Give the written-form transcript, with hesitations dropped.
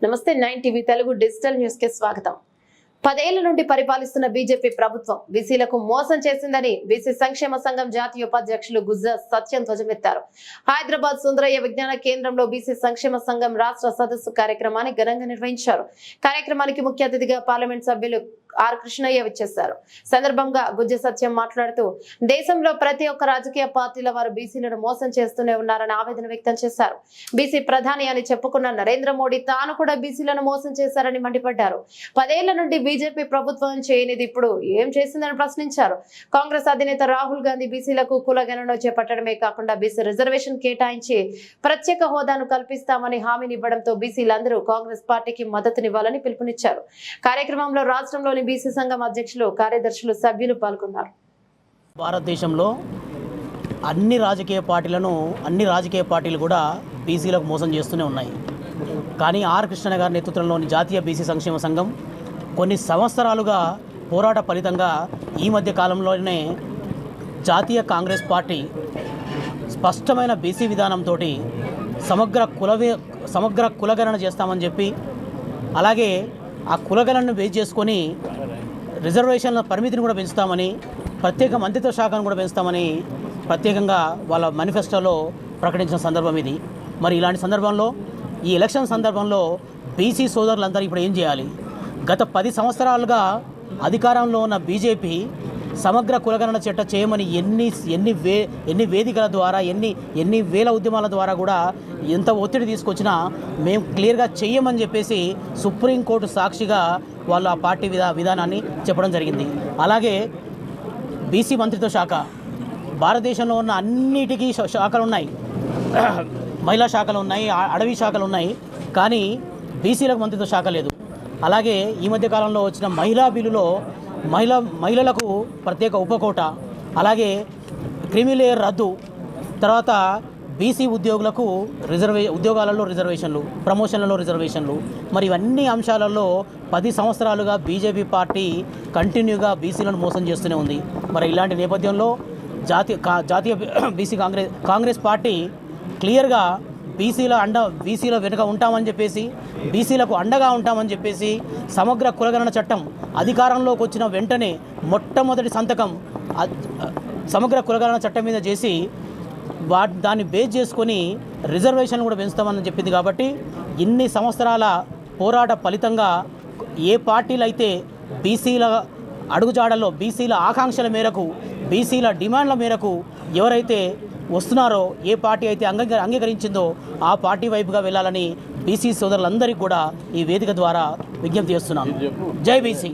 నమస్తే 9 TV Telugu digital news కి స్వాగతం. 10 ఏళ్ల నుండి పరిపాలిస్తున్న బీజేపీ ప్రభుత్వం బీసీలకు మోసం చేసిందని బీసీ సంక్షేమ సంఘం జాతీయ ఉపాధ్యక్షులు గుజ్జ సత్యం ధ్వజమెత్తారు. హైదరాబాద్ సుందరయ్య విజ్ఞాన కేంద్రంలో బీసీ సంక్షేమ సంఘం రాష్ట్ర సదస్సు కార్యక్రమాన్ని ఘనంగా నిర్వహించారు. కార్యక్రమానికి ముఖ్య అతిథిగా పార్లమెంట్ సభ్యులు ఆర్ కృష్ణయ్య వచ్చేశారు. సందర్భంగా గుజ్జ సత్యం మాట్లాడుతూ దేశంలో ప్రతి ఒక్క రాజకీయ పార్టీల వారు బీసీలను మోసం చేస్తూనే ఉన్నారని ఆవేదన వ్యక్తం చేశారు. బీసీ ప్రధాని అని చెప్పుకున్న నరేంద్ర మోడీ తాను కూడా బీసీలను మోసం చేశారని మండిపడ్డారు. 10 ఏళ్ల నుండి బీజేపీ ప్రభుత్వం చేయనిది ఇప్పుడు ఏం చేసిందని ప్రశ్నించారు. కాంగ్రెస్ అధినేత రాహుల్ గాంధీ బీసీలకు కులగణన చేపట్టడమే కాకుండా బీసీ రిజర్వేషన్ కేటాయించి ప్రత్యేక హోదాను కల్పిస్తామని హామీనివ్వడంతో బీసీలందరూ కాంగ్రెస్ పార్టీకి మద్దతునివ్వాలని పిలుపునిచ్చారు. కార్యక్రమంలో రాష్ట్రంలోని బీసీ సంఘం అధ్యక్షులు, కార్యదర్శులు, సభ్యులు పాల్గొన్నారు. భారతదేశంలో అన్ని రాజకీయ పార్టీలు కూడా బీసీలకు మోసం చేస్తూనే ఉన్నాయి. కానీ ఆర్ కృష్ణ గారి నేతృత్వంలోని జాతీయ బీసీ సంక్షేమ సంఘం కొన్ని సంవత్సరాలుగా పోరాట ఫలితంగా ఈ మధ్య కాలంలోనే జాతీయ కాంగ్రెస్ పార్టీ స్పష్టమైన బీసీ విధానంతో సమగ్ర కులగణన చేస్తామని చెప్పి, అలాగే ఆ కులగణనను బేస్ చేసుకొని రిజర్వేషన్ల పరిమితిని కూడా పెంచుతామని, ప్రత్యేక మంత్రిత్వ శాఖను కూడా పెంచుతామని ప్రత్యేకంగా వాళ్ళ మేనిఫెస్టోలో ప్రకటించిన సందర్భం ఇది. మరి ఇలాంటి సందర్భంలో ఈ ఎలక్షన్ సందర్భంలో బీసీ సోదరులందరూ ఇప్పుడు ఏం చేయాలి? గత 10 సంవత్సరాలుగా అధికారంలో ఉన్న బీజేపీ సమగ్ర కులగణన చట్టం చేయమని ఎన్ని వేదికల ద్వారా ఎన్ని వేల ఉద్యమాల ద్వారా కూడా ఎంత ఒత్తిడి తీసుకొచ్చినా మేము క్లియర్గా చెయ్యమని చెప్పేసి సుప్రీంకోర్టు సాక్షిగా వాళ్ళు ఆ పార్టీ విధానాన్ని చెప్పడం జరిగింది. అలాగే బీసీ మంత్రిత్వ శాఖ, భారతదేశంలో ఉన్న అన్నిటికీ శాఖలు ఉన్నాయి, మహిళా శాఖలు ఉన్నాయి, అడవి శాఖలు ఉన్నాయి, కానీ బీసీలకు మంత్రిత్వ శాఖ లేదు. అలాగే ఈ మధ్య కాలంలో వచ్చిన మహిళా బిల్లులో మహిళలకు ప్రత్యేక ఉపకోట, అలాగే క్రిమిలేయర్ రద్దు, తర్వాత బీసీ ఉద్యోగులకు ఉద్యోగాలలో రిజర్వేషన్లు, ప్రమోషన్లలో రిజర్వేషన్లు, మరి ఇవన్నీ అంశాలలో 10 సంవత్సరాలుగా బీజేపీ పార్టీ కంటిన్యూగా బీసీలను మోసం చేస్తూనే ఉంది. మరి ఇలాంటి నేపథ్యంలో జాతీయ బీసీ కాంగ్రెస్ పార్టీ క్లియర్గా బీసీల వెనుక ఉంటామని చెప్పేసి, బీసీలకు అండగా ఉంటామని చెప్పేసి సమగ్ర కులగణన చట్టం అధికారంలోకి వచ్చిన వెంటనే మొట్టమొదటి సంతకం సమగ్ర కులగణన చట్టం మీద చేసి దాన్ని బేస్ చేసుకొని రిజర్వేషన్ కూడా పెంచుతామని చెప్పింది. కాబట్టి ఇన్ని సంవత్సరాల పోరాట ఫలితంగా ఏ పార్టీలు అయితే బీసీల అడుగుజాడల్లో, బీసీల ఆకాంక్షల మేరకు, బీసీల డిమాండ్ల మేరకు ఎవరైతే వస్తున్నారో, ఏ పార్టీ అయితే అంగీకరించిందో ఆ పార్టీ వైపుగా వెళ్ళాలని బీసీ సోదరులందరికీ కూడా ఈ వేదిక ద్వారా విజ్ఞప్తి చేస్తున్నాను. జై బీసీ.